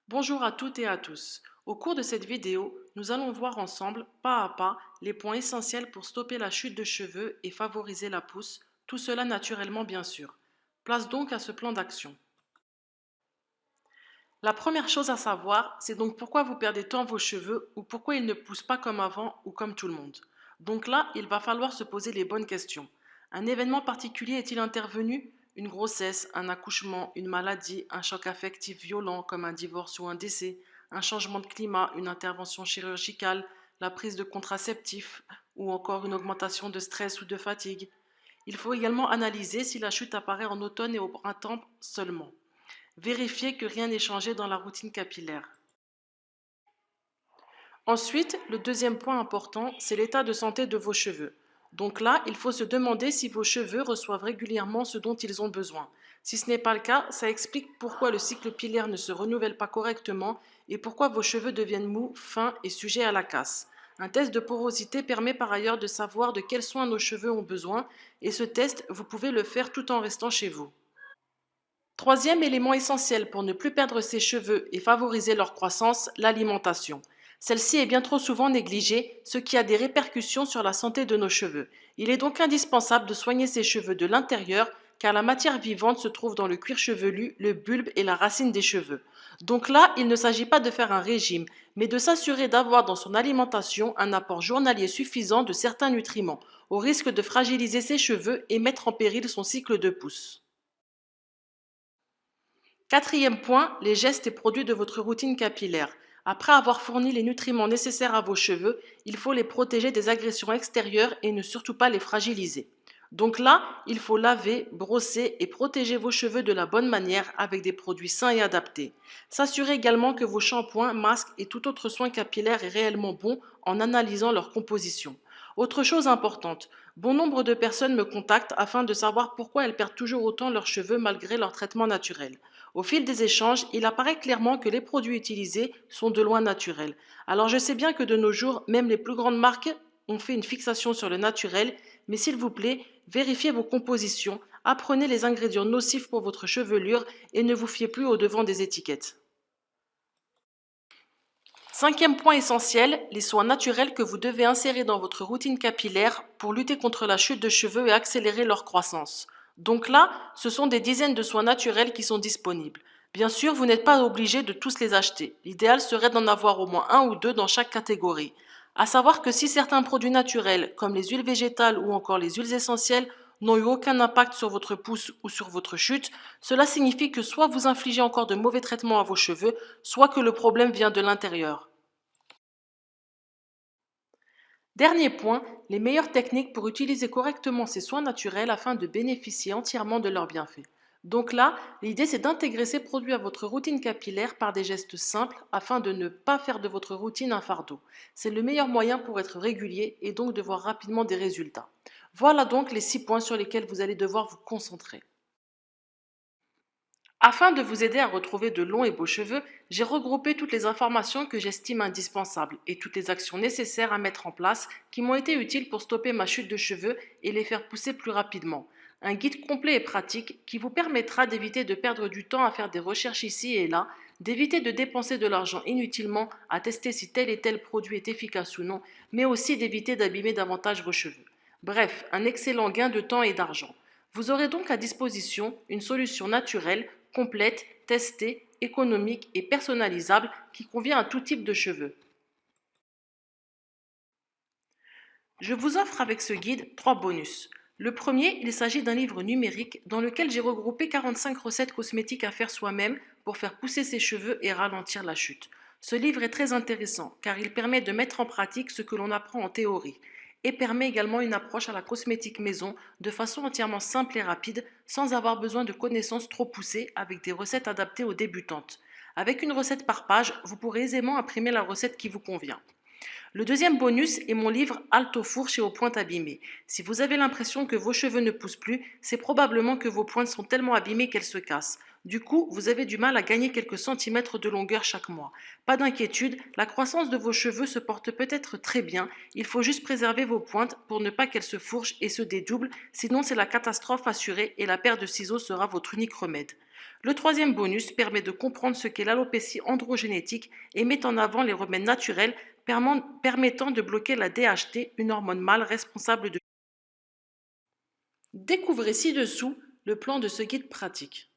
Bonjour à toutes et à tous. Au cours de cette vidéo, nous allons voir ensemble, pas à pas, les points essentiels pour stopper la chute de cheveux et favoriser la pousse, tout cela naturellement bien sûr. Place donc à ce plan d'action. La première chose à savoir, c'est donc pourquoi vous perdez tant vos cheveux ou pourquoi ils ne poussent pas comme avant ou comme tout le monde. Donc là, il va falloir se poser les bonnes questions. Un événement particulier est-il intervenu? Une grossesse, un accouchement, une maladie, un choc affectif violent comme un divorce ou un décès, un changement de climat, une intervention chirurgicale, la prise de contraceptifs ou encore une augmentation de stress ou de fatigue. Il faut également analyser si la chute apparaît en automne et au printemps seulement. Vérifiez que rien n'est changé dans la routine capillaire. Ensuite, le deuxième point important, c'est l'état de santé de vos cheveux. Donc là, il faut se demander si vos cheveux reçoivent régulièrement ce dont ils ont besoin. Si ce n'est pas le cas, ça explique pourquoi le cycle pilaire ne se renouvelle pas correctement et pourquoi vos cheveux deviennent mous, fins et sujets à la casse. Un test de porosité permet par ailleurs de savoir de quels soins nos cheveux ont besoin et ce test, vous pouvez le faire tout en restant chez vous. Troisième élément essentiel pour ne plus perdre ses cheveux et favoriser leur croissance, l'alimentation. Celle-ci est bien trop souvent négligée, ce qui a des répercussions sur la santé de nos cheveux. Il est donc indispensable de soigner ses cheveux de l'intérieur car la matière vivante se trouve dans le cuir chevelu, le bulbe et la racine des cheveux. Donc là, il ne s'agit pas de faire un régime, mais de s'assurer d'avoir dans son alimentation un apport journalier suffisant de certains nutriments, au risque de fragiliser ses cheveux et mettre en péril son cycle de pousse. Quatrième point, les gestes et produits de votre routine capillaire. Après avoir fourni les nutriments nécessaires à vos cheveux, il faut les protéger des agressions extérieures et ne surtout pas les fragiliser. Donc là, il faut laver, brosser et protéger vos cheveux de la bonne manière avec des produits sains et adaptés. S'assurer également que vos shampoings, masques et tout autre soin capillaire est réellement bon en analysant leur composition. Autre chose importante, bon nombre de personnes me contactent afin de savoir pourquoi elles perdent toujours autant leurs cheveux malgré leur traitement naturel. Au fil des échanges, il apparaît clairement que les produits utilisés sont de loin naturels. Alors je sais bien que de nos jours, même les plus grandes marques ont fait une fixation sur le naturel, mais s'il vous plaît, vérifiez vos compositions, apprenez les ingrédients nocifs pour votre chevelure et ne vous fiez plus au devant des étiquettes. Cinquième point essentiel, les soins naturels que vous devez insérer dans votre routine capillaire pour lutter contre la chute de cheveux et accélérer leur croissance. Donc là, ce sont des dizaines de soins naturels qui sont disponibles. Bien sûr, vous n'êtes pas obligé de tous les acheter. L'idéal serait d'en avoir au moins un ou deux dans chaque catégorie. À savoir que si certains produits naturels, comme les huiles végétales ou encore les huiles essentielles, n'ont eu aucun impact sur votre pousse ou sur votre chute, cela signifie que soit vous infligez encore de mauvais traitements à vos cheveux, soit que le problème vient de l'intérieur. Dernier point, les meilleures techniques pour utiliser correctement ces soins naturels afin de bénéficier entièrement de leurs bienfaits. Donc là, l'idée c'est d'intégrer ces produits à votre routine capillaire par des gestes simples afin de ne pas faire de votre routine un fardeau. C'est le meilleur moyen pour être régulier et donc de voir rapidement des résultats. Voilà donc les 6 points sur lesquels vous allez devoir vous concentrer. Afin de vous aider à retrouver de longs et beaux cheveux, j'ai regroupé toutes les informations que j'estime indispensables et toutes les actions nécessaires à mettre en place qui m'ont été utiles pour stopper ma chute de cheveux et les faire pousser plus rapidement. Un guide complet et pratique qui vous permettra d'éviter de perdre du temps à faire des recherches ici et là, d'éviter de dépenser de l'argent inutilement à tester si tel et tel produit est efficace ou non, mais aussi d'éviter d'abîmer davantage vos cheveux. Bref, un excellent gain de temps et d'argent. Vous aurez donc à disposition une solution naturelle, complète, testée, économique et personnalisable qui convient à tout type de cheveux. Je vous offre avec ce guide 3 bonus. Le premier, il s'agit d'un livre numérique dans lequel j'ai regroupé 45 recettes cosmétiques à faire soi-même pour faire pousser ses cheveux et ralentir la chute. Ce livre est très intéressant car il permet de mettre en pratique ce que l'on apprend en théorie et permet également une approche à la cosmétique maison de façon entièrement simple et rapide sans avoir besoin de connaissances trop poussées avec des recettes adaptées aux débutantes. Avec une recette par page, vous pourrez aisément imprimer la recette qui vous convient. Le deuxième bonus est mon livre Halte aux fourches et aux pointes abîmées. Si vous avez l'impression que vos cheveux ne poussent plus, c'est probablement que vos pointes sont tellement abîmées qu'elles se cassent. Du coup, vous avez du mal à gagner quelques centimètres de longueur chaque mois. Pas d'inquiétude, la croissance de vos cheveux se porte peut-être très bien, il faut juste préserver vos pointes pour ne pas qu'elles se fourchent et se dédoublent, sinon c'est la catastrophe assurée et la paire de ciseaux sera votre unique remède. Le troisième bonus permet de comprendre ce qu'est l'alopécie androgénétique et met en avant les remèdes naturels permettant de bloquer la DHT, une hormone mâle responsable de... Découvrez ci-dessous le plan de ce guide pratique.